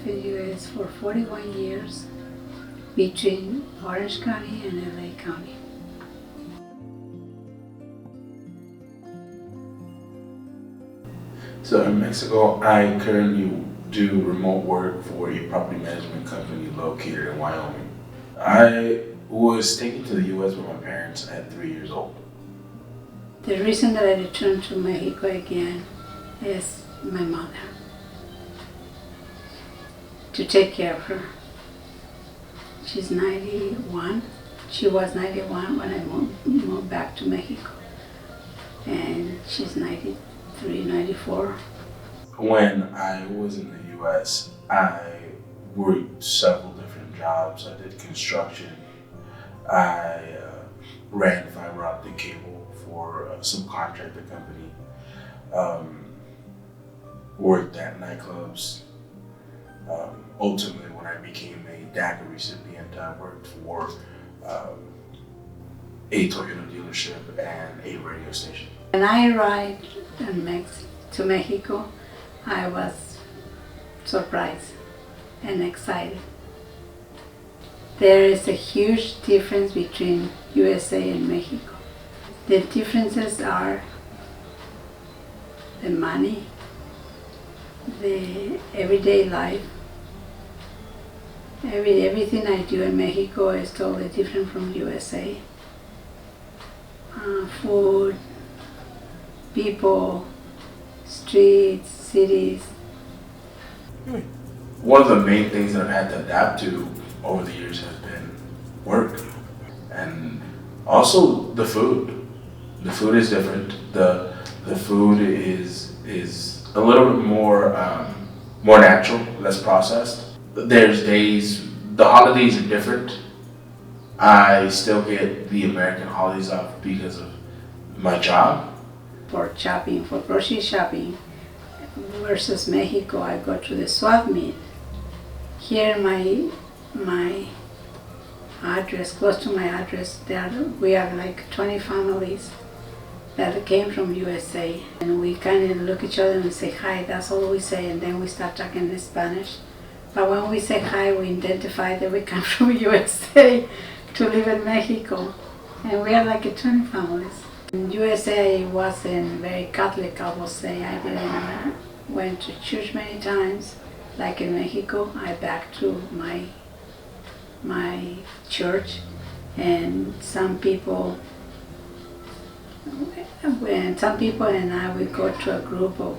life in the U.S. for 41 years between Orange County and LA County. So in Mexico, I currently do remote work for a property management company located in Wyoming. I was taken to the U.S. with my parents at 3 years old. The reason that I returned to Mexico again is my mother, to take care of her. She's 91. She was 91 when I moved back to Mexico, and she's 93, 94. When I was in the U.S., I worked several different jobs. I did construction. I ran fiber optic cable for a subcontractor company. Worked at nightclubs. Ultimately, when I became a DACA recipient, I worked for a Toyota dealership and a radio station. When I arrived to Mexico, I was surprised and excited. There is a huge difference between USA and Mexico. The differences are the money, the everyday life. Everything I do in Mexico is totally different from USA. Food, people, streets, cities. One of the main things that I've had to adapt to over the years has been work, and also the food. The food is different. The food is a little bit more natural, less processed. There's days, the holidays are different. I still get the American holidays off because of my job. For shopping, for grocery shopping versus Mexico, I go to the swap meet. Here my address, close to my address, we are like 20 families that came from USA, and we kind of look at each other and say hi. That's all we say, and then we start talking in Spanish. But when we say hi, we identify that we come from USA to live in Mexico, and we are like 20 families. In USA, it wasn't very Catholic, I will say. I didn't went to church many times. Like in Mexico, I back to my church, and some people and I would go to a group of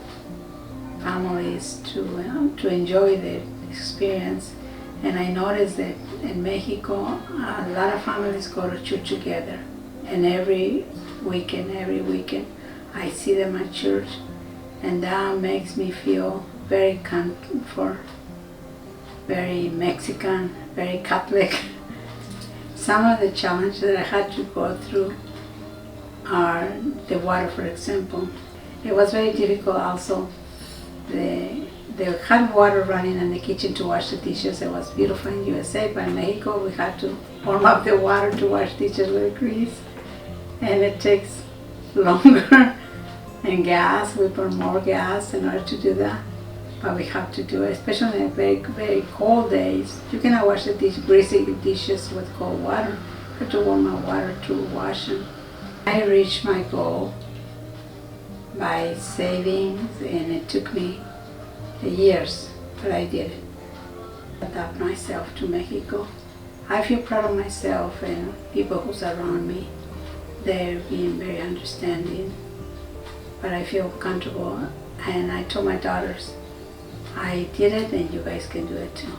families to enjoy the experience. And I noticed that in Mexico, a lot of families go to church together, and every weekend, I see them at church, and that makes me feel very very Mexican, very Catholic. Some of the challenges that I had to go through are the water, for example. It was very difficult also. The hot water running in the kitchen to wash the dishes. It was beautiful in USA, but in Mexico we had to warm up the water to wash dishes with grease, and it takes longer. And gas, we burn more gas in order to do that, but we have to do it, especially in very, very cold days. You cannot wash the greasy dishes with cold water. You have to warm up water to wash them. I reached my goal by savings, and it took me years, but I did it. Adapt myself to Mexico. I feel proud of myself and people who's around me. They're being very understanding, but I feel comfortable. And I told my daughters, I did it and you guys can do it too.